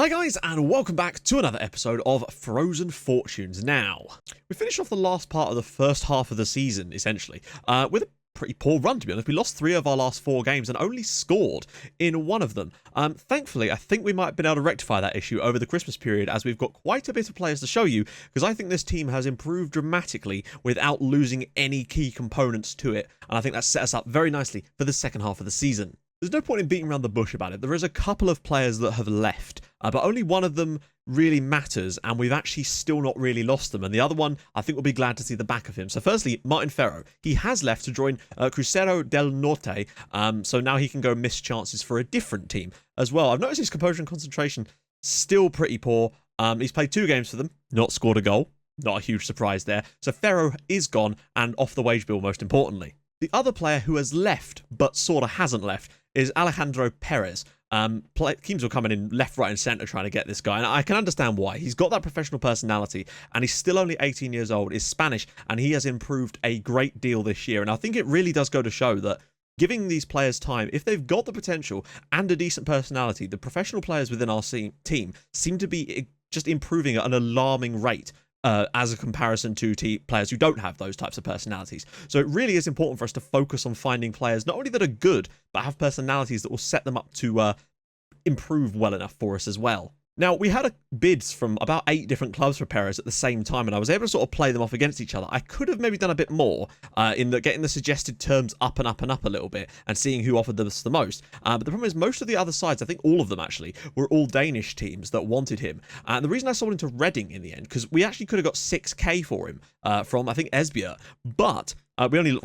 Hi guys, and welcome back to another episode of Frozen Fortunes. Now, we finished off the last part of the first half of the season, essentially, with a pretty poor run, to be honest. We lost 3 of our last 4 games and only scored in 1 of them. Thankfully, I think we might have been able to rectify that issue over the Christmas period, as we've got quite a bit of players to show you, because I think this team has improved dramatically without losing any key components to it, and I think that set us up very nicely for the second half of the season. There's no point in beating around the bush about it. There is a couple of players that have left, but only one of them really matters, and we've actually still not really lost them. And the other one, I think we'll be glad to see the back of him. So firstly, Martin Ferrer. He has left to join Crucero del Norte, so now he can go miss chances for a different team as well. I've noticed his composure and concentration still pretty poor. He's played 2 games for them, not scored a goal. Not a huge surprise there. So Ferrer is gone and off the wage bill, most importantly. The other player who has left, but sort of hasn't left, is Alejandro Perez. Teams were coming in left, right and centre trying to get this guy, and I can understand why. He's got that professional personality, and he's still only 18 years old, is Spanish, and he has improved a great deal this year. And I think it really does go to show that giving these players time, if they've got the potential and a decent personality, the professional players within our team seem to be just improving at an alarming rate. As a comparison to players who don't have those types of personalities. So it really is important for us to focus on finding players not only that are good, but have personalities that will set them up to improve well enough for us as well. Now, we had bids from about 8 different clubs for Perez at the same time, and I was able to sort of play them off against each other. I could have maybe done a bit more in getting the suggested terms up and up and up a little bit and seeing who offered us the most. But the problem is most of the other sides, I think all of them actually, were all Danish teams that wanted him. And the reason I sold him to Reading in the end, because we actually could have got 6k for him from, I think, Esbjerg, but we only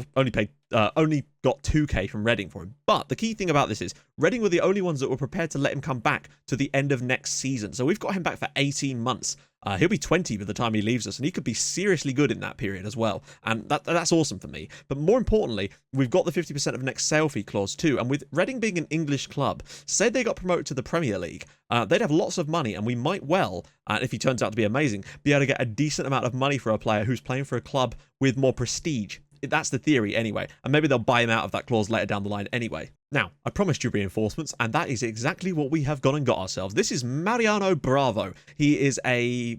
got 2k from Reading for him. But the key thing about this is Reading were the only ones that were prepared to let him come back to the end of next season. So we've got him back for 18 months. He'll be 20 by the time he leaves us, and he could be seriously good in that period as well. And that's awesome for me. But more importantly, we've got the 50% of next sale fee clause too. And with Reading being an English club, say they got promoted to the Premier League, they'd have lots of money, and we might well, if he turns out to be amazing, be able to get a decent amount of money for a player who's playing for a club with more prestige. That's the theory anyway, and maybe they'll buy him out of that clause later down the line anyway. Now, I promised you reinforcements, and that is exactly what we have gone and got ourselves. This is Mariano Bravo. He is a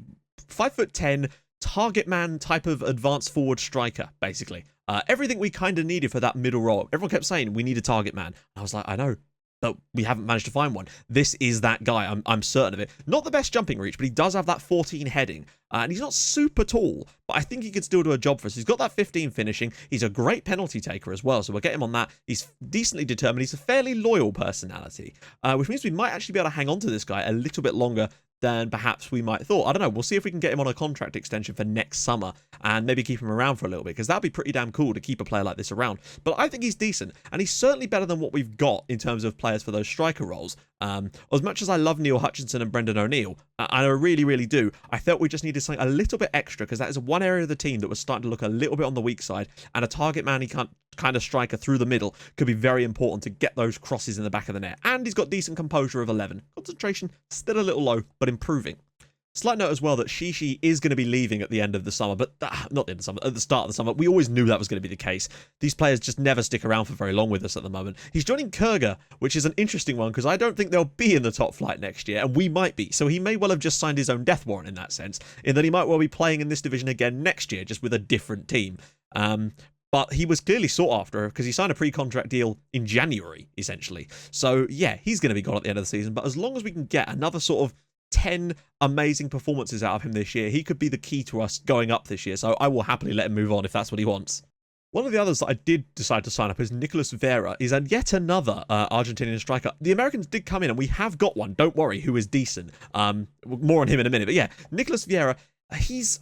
5'10" target man type of advanced forward striker, basically. Everything we kind of needed for that middle role. Everyone kept saying we need a target man. I was like, I know, but we haven't managed to find one. This is that guy, I'm certain of it. Not the best jumping reach, but he does have that 14 heading. And he's not super tall, but I think he could still do a job for us. He's got that 15 finishing. He's a great penalty taker as well, so we'll get him on that. He's decently determined. He's a fairly loyal personality, which means we might actually be able to hang on to this guy a little bit longer than perhaps we might have thought. I don't know. We'll see if we can get him on a contract extension for next summer and maybe keep him around for a little bit, because that'd be pretty damn cool to keep a player like this around. But I think he's decent, and he's certainly better than what we've got in terms of players for those striker roles. As much as I love Neil Hutchinson and Brendan O'Neill, and I really, really do, I felt we just needed something a little bit extra, because that is one area of the team that was starting to look a little bit on the weak side, and a target man kind of striker through the middle could be very important to get those crosses in the back of the net. And he's got decent composure of 11. Concentration still a little low, but improving. Slight note as well that Shishi is going to be leaving at the end of the summer, but not the end of the summer, at the start of the summer. We always knew that was going to be the case. These players just never stick around for very long with us at the moment. He's joining Kurga, which is an interesting one, because I don't think they'll be in the top flight next year, and we might be. So he may well have just signed his own death warrant in that sense, in that he might well be playing in this division again next year, just with a different team. But he was clearly sought after because he signed a pre-contract deal in January, essentially. So yeah, he's going to be gone at the end of the season. But as long as we can get another sort of 10 amazing performances out of him this year, he could be the key to us going up this year. So I will happily let him move on if that's what he wants. One of the others that I did decide to sign up is Nicolas Vera. He's yet another Argentinian striker. The Americans did come in, and we have got one, don't worry, who is decent. More on him in a minute. But yeah, Nicolas Vera, he's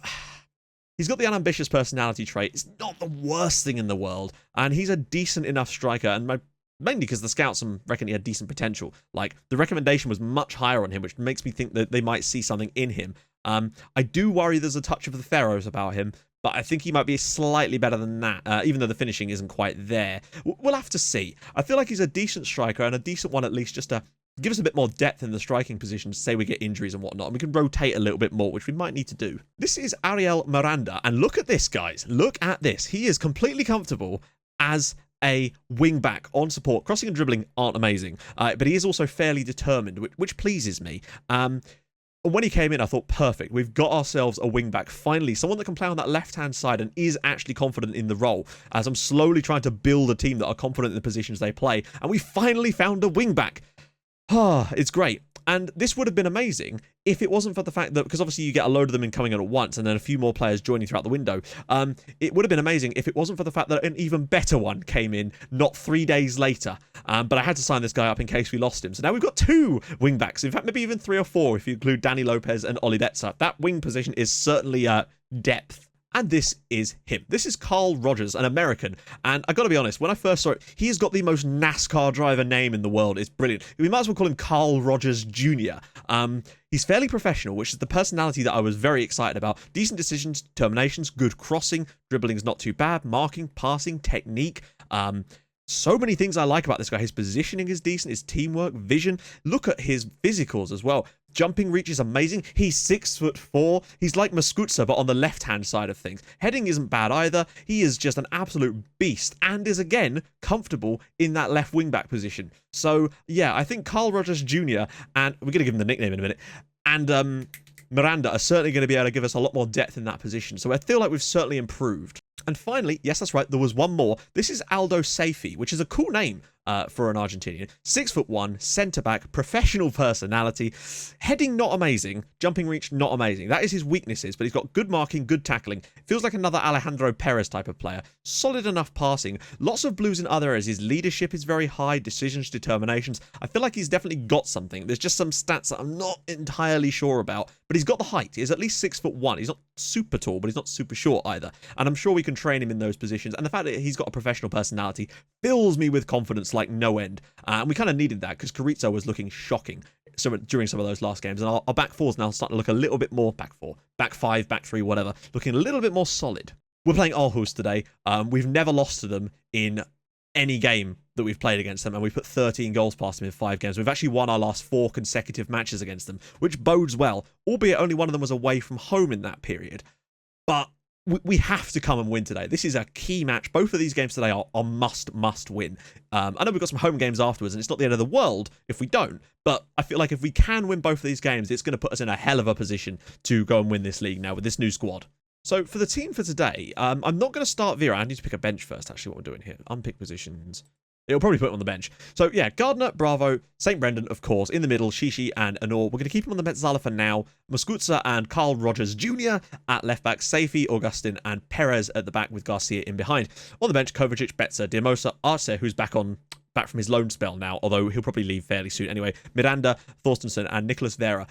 got the unambitious personality trait. It's not the worst thing in the world, and he's a decent enough striker, and mainly because the scouts reckon he had decent potential. Like, the recommendation was much higher on him, which makes me think that they might see something in him. I do worry there's a touch of the Pharaohs about him, but I think he might be slightly better than that, even though the finishing isn't quite there. We'll have to see. I feel like he's a decent striker, and a decent one at least, just to give us a bit more depth in the striking position, say we get injuries and whatnot, and we can rotate a little bit more, which we might need to do. This is Ariel Miranda, and look at this, guys. Look at this. He is completely comfortable as a wing back on support. Crossing and dribbling aren't amazing, but he is also fairly determined, which pleases me. When he came in, I thought, perfect. We've got ourselves a wing back. Finally, someone that can play on that left-hand side and is actually confident in the role, as I'm slowly trying to build a team that are confident in the positions they play. And we finally found a wing back. It's great. And this would have been amazing if it wasn't for the fact that, because obviously you get a load of them in coming in at once and then a few more players joining throughout the window. It would have been amazing if it wasn't for the fact that an even better one came in not 3 days later. But I had to sign this guy up in case we lost him. So now we've got 2 wing backs. In fact, maybe even 3 or 4 if you include Danny Lopez and Oli Betza. That wing position is certainly depth. And this is him. This is Carl Rogers, an American. And I gotta be honest, when I first saw it, he has got the most NASCAR driver name in the world. It's brilliant. We might as well call him Carl Rogers Jr. He's fairly professional, which is the personality that I was very excited about. Decent decisions, determinations, good crossing, dribbling's not too bad, marking, passing, technique. So many things I like about this guy. His positioning is decent, his teamwork, vision. Look at his physicals as well. Jumping reach is amazing. He's 6'4". He's like Mascutsa, but on the left-hand side of things. Heading isn't bad either. He is just an absolute beast and is, again, comfortable in that left wing-back position. So, yeah, I think Carl Rogers Jr., and we're going to give him the nickname in a minute, and Miranda are certainly going to be able to give us a lot more depth in that position. So I feel like we've certainly improved. And finally, yes, that's right, there was one more. This is Aldo Seifi, which is a cool name for an Argentinian. 6'1", centre-back, professional personality. Heading, not amazing. Jumping reach, not amazing. That is his weaknesses, but he's got good marking, good tackling. Feels like another Alejandro Perez type of player. Solid enough passing. Lots of blues in other areas. His leadership is very high. Decisions, determinations. I feel like he's definitely got something. There's just some stats that I'm not entirely sure about, but he's got the height. He's at least 6'1". He's not super tall, but he's not super short either. And I'm sure we can train him in those positions. And the fact that he's got a professional personality fills me with confidence like no end. And we kind of needed that because Carrizo was looking shocking during some of those last games. And our back four's now starting to look a little bit more back 5, back 3, whatever, looking a little bit more solid. We're playing Aarhus today. We've never lost to them in any game that we've played against them, and we've put 13 goals past them in 5 games. We've actually won our last 4 consecutive matches against them, which bodes well, albeit only one of them was away from home in that period. But we have to come and win today. This is a key match. Both of these games today are must win. I know we've got some home games afterwards, and it's not the end of the world if we don't, but I feel like if we can win both of these games, it's going to put us in a hell of a position to go and win this league now with this new squad. So for the team for today, I'm not going to start Vera. I need to pick a bench first, actually, what we're doing here. Unpick positions. It'll probably put him on the bench. So, yeah, Gardner, Bravo, St. Brendan, of course, in the middle, Shishi and Anor. We're going to keep him on the Metzala for now. Mascutsa and Carl Rogers Jr. at left back, Seifi, Augustin, and Perez at the back with Garcia in behind. On the bench, Kovacic, Betza, Diamosa, Arce, who's back from his loan spell now, although he'll probably leave fairly soon anyway. Miranda, Thorstensen, and Nicolas Vera.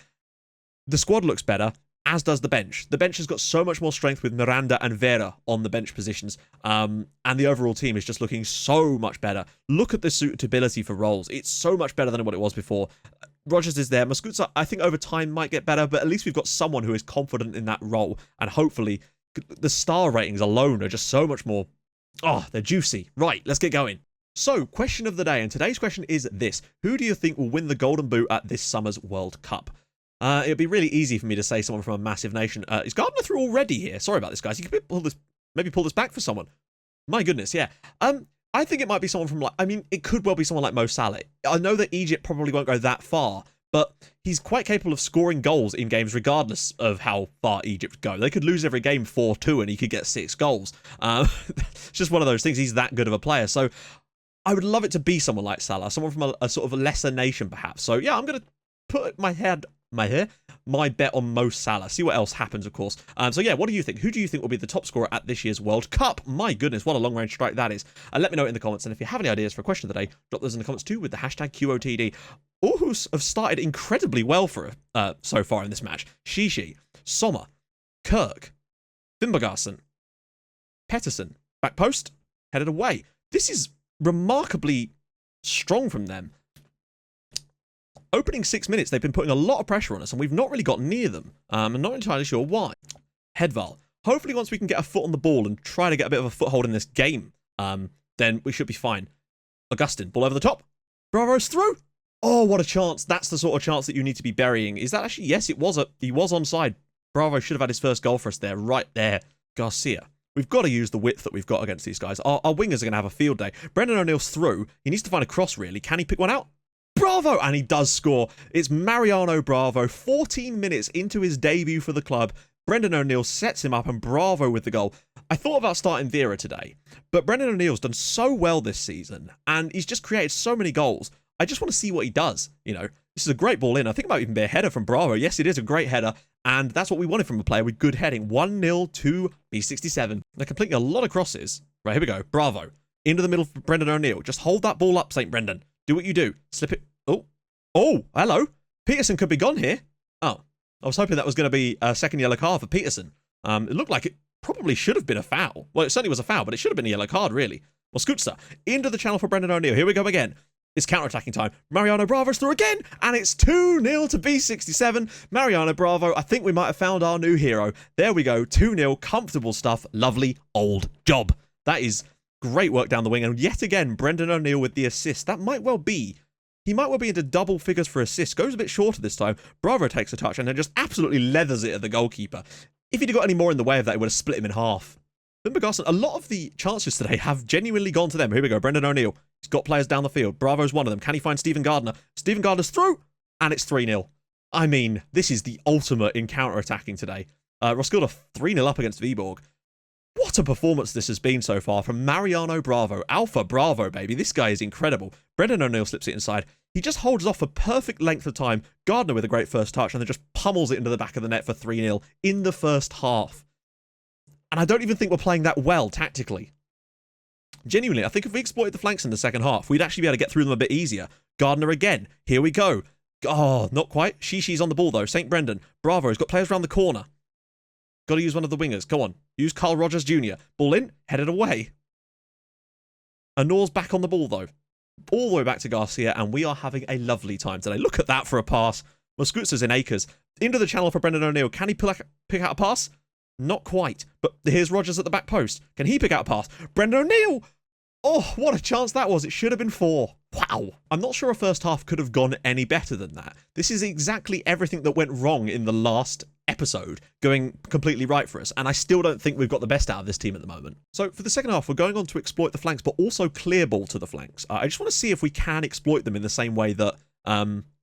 The squad looks better, as does the bench. The bench has got so much more strength with Miranda and Vera on the bench positions, and the overall team is just looking so much better. Look at the suitability for roles. It's so much better than what it was before. Rogers is there. Mascutsa, I think over time might get better, but at least we've got someone who is confident in that role, and hopefully the star ratings alone are just so much more... Oh, they're juicy. Right, let's get going. So, question of the day, and today's question is this. Who do you think will win the Golden Boot at this summer's World Cup? It'd be really easy for me to say someone from a massive nation. Is Gardner through already here? Sorry about this, guys. You could maybe pull this back for someone. My goodness, yeah. I think it might be someone from it could well be someone like Mo Salah. I know that Egypt probably won't go that far, but he's quite capable of scoring goals in games regardless of how far Egypt go. They could lose every game 4-2 and he could get 6 goals. It's just one of those things. He's that good of a player. So I would love it to be someone like Salah, someone from a sort of a lesser nation perhaps. So yeah, I'm going to put my bet on Mo Salah. See what else happens, of course. So yeah, what do you think? Who do you think will be the top scorer at this year's World Cup? My goodness, what a long-range strike that is. Let me know in the comments, and if you have any ideas for a question of the day, drop those in the comments too with the hashtag QOTD. Aarhus have started incredibly well for so far in this match. Shishi, Sommer, Kirk, Fimbergarson, Pettersson, back post, headed away. This is remarkably strong from them. Opening 6 minutes, they've been putting a lot of pressure on us, and we've not really got near them. I'm not entirely sure why. Hedval. Hopefully, once we can get a foot on the ball and try to get a bit of a foothold in this game, then we should be fine. Augustin, ball over the top. Bravo's through. Oh, what a chance. That's the sort of chance that you need to be burying. Is that actually... Yes, he was onside. Bravo should have had his first goal for us there, right there. Garcia We've got to use the width that we've got against these guys. Our wingers are going to have a field day. Brendan O'Neill's through. He needs to find a cross, really. Can he pick one out? Bravo! And he does score. It's Mariano Bravo, 14 minutes into his debut for the club. Brendan O'Neill sets him up, and Bravo with the goal. I thought about starting Vera today, but Brendan O'Neill's done so well this season, and he's just created so many goals. I just want to see what he does. You know, this is a great ball in. I think it might even be a header from Bravo. Yes, it is a great header, and that's what we wanted from a player with good heading. 1-0 to B67. They're completing a lot of crosses. Right, here we go. Bravo. Into the middle for Brendan O'Neill. Just hold that ball up, St. Brendan. Do what you do. Slip it. Oh, hello. Peterson could be gone here. Oh, I was hoping that was going to be a second yellow card for Peterson. It looked like it probably should have been a foul. Well, it certainly was a foul, but it should have been a yellow card, really. Well, Scootster into the channel for Brendan O'Neill. Here we go again. It's counter-attacking time. Mariano Bravo's through again, and it's 2-0 to B67. Mariano Bravo, I think we might have found our new hero. There we go, 2-0, comfortable stuff, lovely old job. That is great work down the wing, and yet again, Brendan O'Neill with the assist. That might well be, he might well be into double figures for assists. Goes a bit shorter this time. Bravo takes a touch, and then just absolutely leathers it at the goalkeeper. If he'd have got any more in the way of that, it would have split him in half. Limbergarson, a lot of the chances today have genuinely gone to them. Here we go, Brendan O'Neill. He's got players down the field. Bravo's one of them. Can he find Stephen Gardner? Stephen Gardner's through, and it's 3-0. I mean, this is the ultimate in counter-attacking today. Roskilde 3-0 up against Viborg. What a performance this has been so far from Mariano Bravo. Alpha Bravo, baby. This guy is incredible. Brendan O'Neill slips it inside. He just holds off a perfect length of time. Gardner with a great first touch, and then just pummels it into the back of the net for 3-0 in the first half. And I don't even think we're playing that well tactically. Genuinely, I think if we exploited the flanks in the second half, we'd actually be able to get through them a bit easier. Gardner again. Here we go. Oh, not quite. Shishi's on the ball, though. St. Brendan. Bravo's got players around the corner. Got to use one of the wingers. Go on. Use Carl Rogers Jr. Ball in. Headed away. Anor's back on the ball, though. All the way back to Garcia, and we are having a lovely time today. Look at that for a pass. Moscutzer's in acres. Into the channel for Brendan O'Neill. Can he pick out a pass? Not quite. But here's Rogers at the back post. Can he pick out a pass? Brendan O'Neill! Oh, what a chance that was. It should have been 4. Wow. I'm not sure a first half could have gone any better than that. This is exactly everything that went wrong in the last episode going completely right for us, and I still don't think we've got the best out of this team at the moment. So for the second half, we're going on to exploit the flanks, but also clear ball to the flanks. I just want to see if we can exploit them in the same way that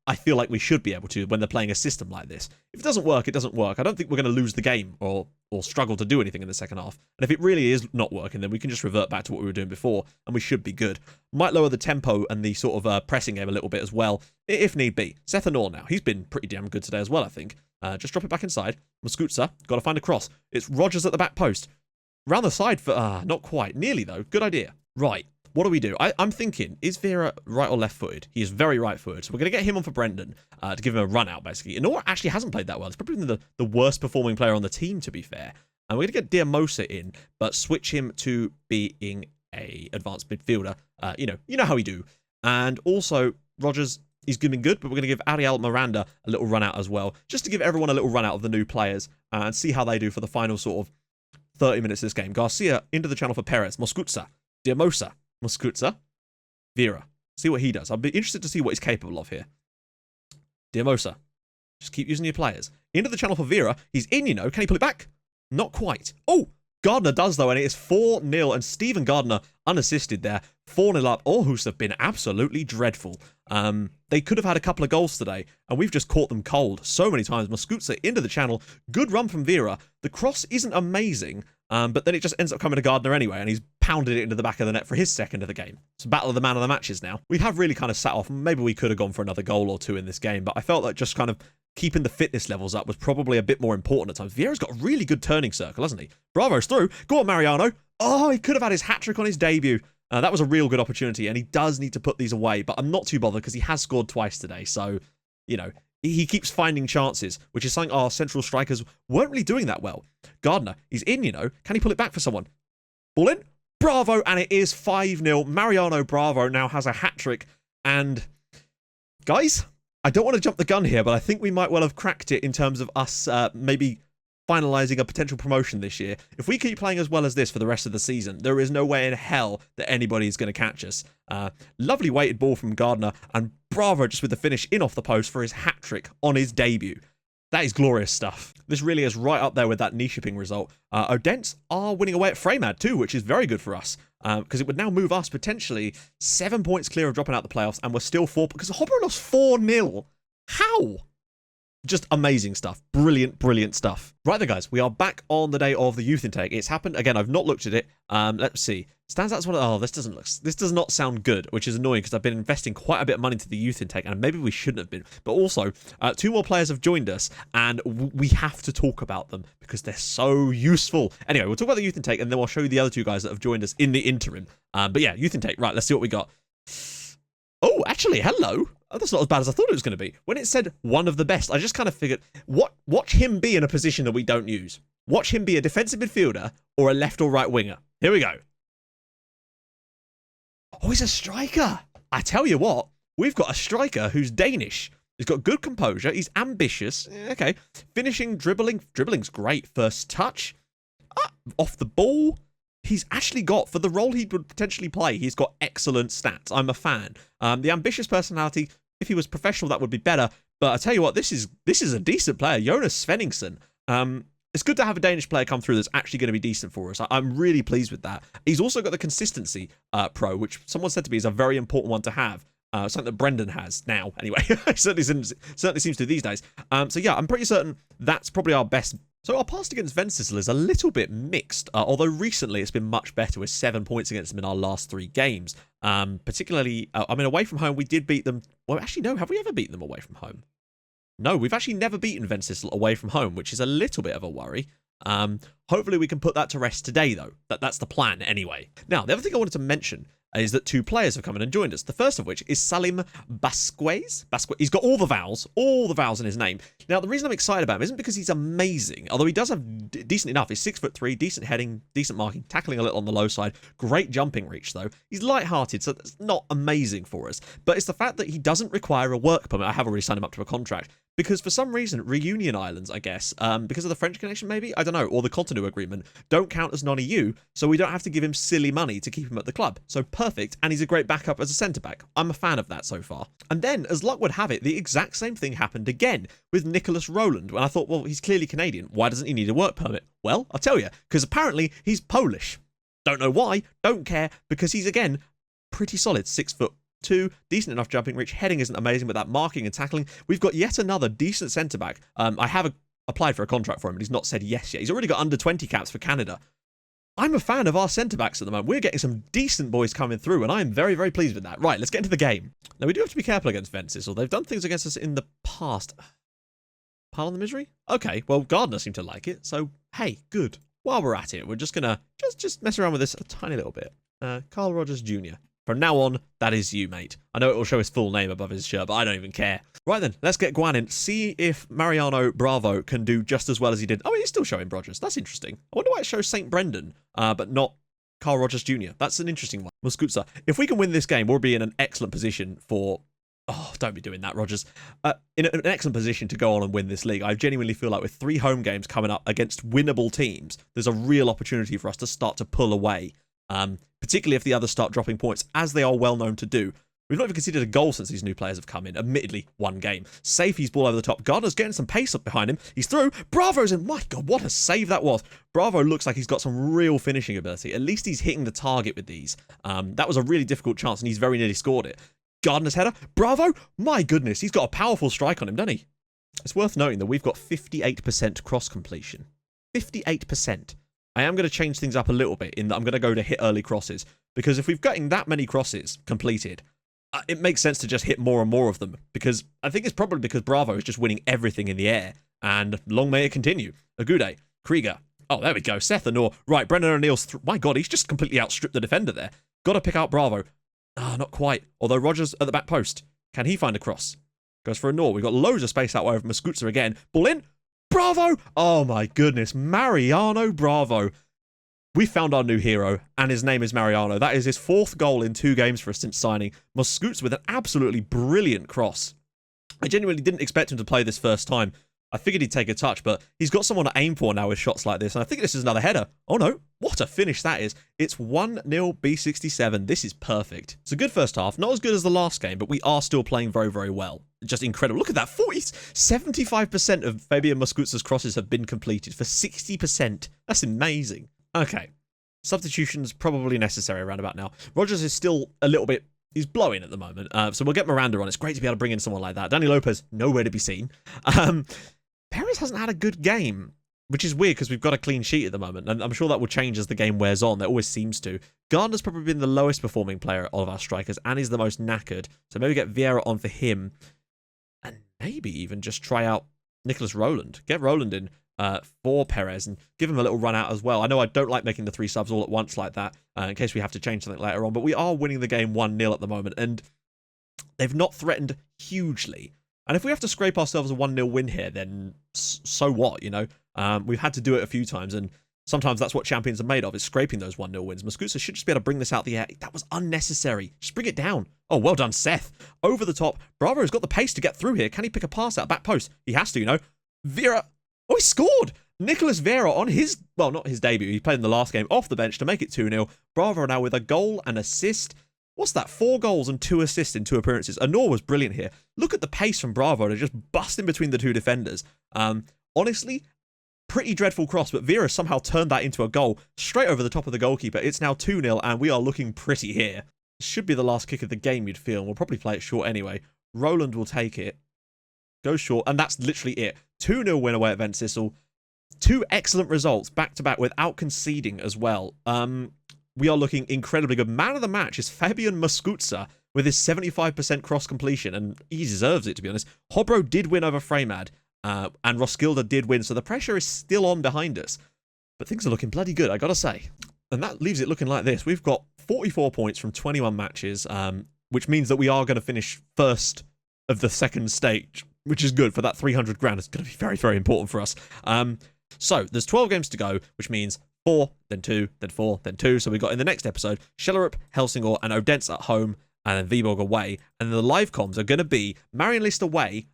I feel like we should be able to when they're playing a system like this. If it doesn't work, it doesn't work. I don't think we're going to lose the game or struggle to do anything in the second half. And if it really is not working, then we can just revert back to what we were doing before, and we should be good. Might lower the tempo and the sort of pressing game a little bit as well, if need be. Seth Anor now. He's been pretty damn good today as well, I think. Just drop it back inside. Moscutza, got to find a cross. It's Rogers at the back post. Round the side for, not quite. Nearly, though. Good idea. Right. What do we do? I'm thinking, is Vera right or left-footed? He is very right-footed. So we're going to get him on for Brendan to give him a run-out, basically. Anor actually hasn't played that well. He's probably been the worst-performing player on the team, to be fair. And we're going to get Diamosa in, but switch him to being a advanced midfielder. You know how we do. And also, Rogers, he's been good, but we're going to give Ariel Miranda a little run-out as well, just to give everyone a little run-out of the new players and see how they do for the final sort of 30 minutes of this game. Garcia into the channel for Perez. Moscutza. Diamosa. Moscutza. Vera. See what he does. I'll be interested to see what he's capable of here. Diamosa. Just keep using your players. Into the channel for Vera. He's in, you know. Can he pull it back? Not quite. Oh! Gardner does, though, and it is 4-0, and Stephen Gardner unassisted there. 4-0 up. Aarhus have been absolutely dreadful. They could have had a couple of goals today, and we've just caught them cold so many times. Moscutza into the channel. Good run from Vera. The cross isn't amazing, but then it just ends up coming to Gardner anyway, and he's pounded it into the back of the net for his second of the game. It's a battle of the man of the matches now. We have really kind of sat off. Maybe we could have gone for another goal or two in this game, but I felt like just kind of keeping the fitness levels up was probably a bit more important at times. Vieira's got a really good turning circle, hasn't he? Bravo's through. Go on, Mariano. Oh, he could have had his hat-trick on his debut. That was a real good opportunity, and he does need to put these away, but I'm not too bothered because he has scored twice today, so, you know, he keeps finding chances, which is something our central strikers weren't really doing that well. Gardner, he's in, you know. Can he pull it back for someone? Ball in. Bravo, and it is 5-0. Mariano Bravo now has a hat-trick, and guys, I don't want to jump the gun here, but I think we might well have cracked it in terms of us maybe finalising a potential promotion this year. If we keep playing as well as this for the rest of the season, there is no way in hell that anybody is going to catch us. Lovely weighted ball from Gardner, and Bravo just with the finish in off the post for his hat-trick on his debut. That is glorious stuff. This really is right up there with that knee shipping result. Odense are winning away at Fremad too, which is very good for us. Because it would now move us potentially 7 points clear of dropping out the playoffs, and we're still 4... Because Hobber lost 4-0. How? Just amazing stuff. Brilliant, brilliant stuff. Right then, guys, we are back on the day of the youth intake. It's happened. Again, I've not looked at it. Let's see. Stands out as one of... Oh, this does not sound good, which is annoying because I've been investing quite a bit of money into the youth intake, and maybe we shouldn't have been. But also, 2 more players have joined us, and we have to talk about them because they're so useful. Anyway, we'll talk about the youth intake, and then I'll show you the other 2 guys that have joined us in the interim. But yeah, youth intake. Right, let's see what we got. Oh, actually, hello. Oh, that's not as bad as I thought it was going to be. When it said one of the best, I just kind of figured, watch him be in a position that we don't use. Watch him be a defensive midfielder or a left or right winger. Here we go. Oh, he's a striker. I tell you what, we've got a striker who's Danish. He's got good composure. He's ambitious. Okay. Finishing, dribbling. Dribbling's great. First touch. Off the ball. He's actually got, for the role he would potentially play, he's got excellent stats. I'm a fan. The ambitious personality, if he was professional, that would be better. But I tell you what, this is a decent player. Jonas Svenningsson. It's good to have a Danish player come through that's actually going to be decent for us. I'm really pleased with that. He's also got the consistency pro, which someone said to me is a very important one to have. Something that Brendan has now, anyway. certainly seems to these days. So yeah, I'm pretty certain that's probably our best. So our past against Vencisl is a little bit mixed, although recently it's been much better with 7 points against them in our last 3 games. Particularly, I mean, away from home, we did beat them. Well, actually, no, have we ever beaten them away from home? No, we've actually never beaten Vencisl away from home, which is a little bit of a worry. Hopefully we can put that to rest today, though. That's the plan, anyway. Now, the other thing I wanted to mention is that 2 players have come in and joined us. The first of which is Salim Basquez. He's got all the vowels in his name. Now, the reason I'm excited about him isn't because he's amazing, although he does have decent enough. He's 6'3", decent heading, decent marking, tackling a little on the low side. Great jumping reach, though. He's light-hearted, so that's not amazing for us. But it's the fact that he doesn't require a work permit. I have already signed him up to a contract. Because for some reason, Reunion Islands, I guess, because of the French connection maybe, I don't know, or the Cotonou agreement, don't count as non-EU, so we don't have to give him silly money to keep him at the club. So perfect, and he's a great backup as a centre-back. I'm a fan of that so far. And then, as luck would have it, the exact same thing happened again with Nicolas Roland, when I thought, well, he's clearly Canadian. Why doesn't he need a work permit? Well, I'll tell you, because apparently he's Polish. Don't know why, don't care, because he's, again, pretty solid, 6'2", decent enough jumping reach. Heading isn't amazing, but that marking and tackling. We've got yet another decent centre-back. I have applied for a contract for him, but he's not said yes yet. He's already got under 20 caps for Canada. I'm a fan of our centre-backs at the moment. We're getting some decent boys coming through, and I am very, very pleased with that. Right, let's get into the game. Now, we do have to be careful against Vencisl. They've done things against us in the past. Pile on the misery? Okay, well, Gardner seemed to like it, so, hey, good. While we're at it, we're just gonna just mess around with this a tiny little bit. Carl Rogers Jr. From now on, that is you, mate. I know it will show his full name above his shirt, but I don't even care. Right then, let's get Guan in. See if Mariano Bravo can do just as well as he did. Oh, he's still showing Rogers. That's interesting. I wonder why it shows St. Brendan, but not Carl Rogers Jr. That's an interesting one. Muskutsa. If we can win this game, we'll be in an excellent position for... Oh, don't be doing that, Rogers. In an excellent position to go on and win this league. I genuinely feel like with 3 home games coming up against winnable teams, there's a real opportunity for us to start to pull away. Particularly if the others start dropping points, as they are well known to do. We've not even conceded a goal since these new players have come in. Admittedly, 1 game. Safey's ball over the top. Gardner's getting some pace up behind him. He's through. Bravo's in. My God, what a save that was. Bravo looks like he's got some real finishing ability. At least he's hitting the target with these. That was a really difficult chance, and he's very nearly scored it. Gardner's header. Bravo. My goodness, he's got a powerful strike on him, doesn't he? It's worth noting that we've got 58% cross completion. 58%. I am going to change things up a little bit in that I'm going to go to hit early crosses, because if we've gotten that many crosses completed, it makes sense to just hit more and more of them, because I think it's probably because Bravo is just winning everything in the air, and long may it continue. Agude, Krieger. Oh, there we go. Seth Anor. Right, Brendan O'Neill's... My God, he's just completely outstripped the defender there. Got to pick out Bravo. Not quite. Although Rogers at the back post. Can he find a cross? Goes for Anor. We've got loads of space out wide from Muskutsa again. Ball in. Bravo! Oh my goodness, Mariano Bravo. We found our new hero, and his name is Mariano. That is his 4th goal in 2 games for us since signing. Muskutsa with an absolutely brilliant cross. I genuinely didn't expect him to play this first time. I figured he'd take a touch, but he's got someone to aim for now with shots like this. And I think this is another header. Oh, no. What a finish that is. It's 1-0 B67. This is perfect. It's a good first half. Not as good as the last game, but we are still playing very, very well. Just incredible. Look at that. 75% of Fabian Muscutza's crosses have been completed for 60%. That's amazing. Okay. Substitutions probably necessary around about now. Rogers is still a little bit... He's blowing at the moment. So we'll get Miranda on. It's great to be able to bring in someone like that. Danny Lopez, nowhere to be seen. Perez hasn't had a good game, which is weird because we've got a clean sheet at the moment. And I'm sure that will change as the game wears on. It always seems to. Gardner's probably been the lowest performing player of our strikers and is the most knackered. So maybe get Vieira on for him. And maybe even just try out Nicolas Roland. Get Roland in for Perez and give him a little run out as well. I know I don't like making the 3 subs all at once like that in case we have to change something later on, but we are winning the game 1-0 at the moment, and they've not threatened hugely. And if we have to scrape ourselves a 1-0 win here, then so what, you know? We've had to do it a few times, and sometimes that's what champions are made of, is scraping those 1-0 wins. Muscutza should just be able to bring this out the air. That was unnecessary. Just bring it down. Oh, well done, Seth. Over the top. Bravo has got the pace to get through here. Can he pick a pass out back post? He has to, you know. Vera... Oh, he scored! Nicolas Vera on his, well, not his debut. He played in the last game off the bench to make it 2-0. Bravo now with a goal and assist. What's that? 4 goals and 2 assists in 2 appearances. Anor was brilliant here. Look at the pace from Bravo to just bust in between the 2 defenders. Honestly, pretty dreadful cross, but Vera somehow turned that into a goal straight over the top of the goalkeeper. It's now 2-0, and we are looking pretty here. This should be the last kick of the game, you'd feel. We'll probably play it short anyway. Roland will take it. Go short, and that's literally it. 2-0 win away at Ventisol. 2 excellent results back-to-back without conceding as well. We are looking incredibly good. Man of the match is Fabian Muscutza with his 75% cross completion, and he deserves it, to be honest. Hobro did win over Freymad, and Roskilde did win, so the pressure is still on behind us. But things are looking bloody good, I gotta say. And that leaves it looking like this. We've got 44 points from 21 matches, which means that we are going to finish first of the second stage, which is good for that 300 grand. It's going to be very, very important for us. So there's 12 games to go, which means 4, then 2, then 4, then 2. So we've got in the next episode, Schellerup, Helsingor, and Odense at home, and then Viborg away. And the live comms are going to be Marienlyst away.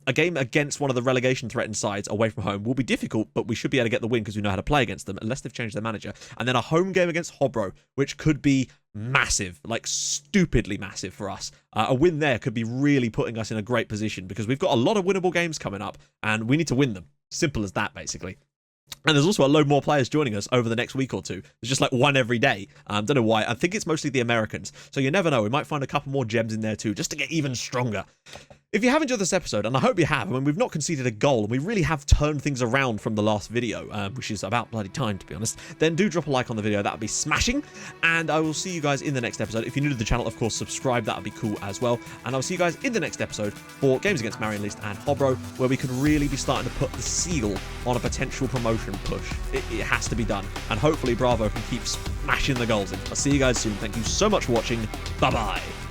A game against one of the relegation-threatened sides away from home will be difficult, but we should be able to get the win because we know how to play against them, unless they've changed their manager. And then a home game against Hobro, which could be massive, like stupidly massive for us. A win there could be really putting us in a great position because we've got a lot of winnable games coming up, and we need to win them. Simple as that, basically. And there's also a load more players joining us over the next week or two. There's just like one every day. Don't know why. I think it's mostly the Americans. So you never know. We might find a couple more gems in there too, just to get even stronger. If you have enjoyed this episode, and I hope you have, I mean, we've not conceded a goal, and we really have turned things around from the last video, which is about bloody time, to be honest, then do drop a like on the video. That would be smashing. And I will see you guys in the next episode. If you're new to the channel, of course, subscribe. That would be cool as well. And I'll see you guys in the next episode for games against Marienlyst and Hobro, where we could really be starting to put the seal on a potential promotion push. It has to be done. And hopefully Bravo can keep smashing the goals in. I'll see you guys soon. Thank you so much for watching. Bye-bye.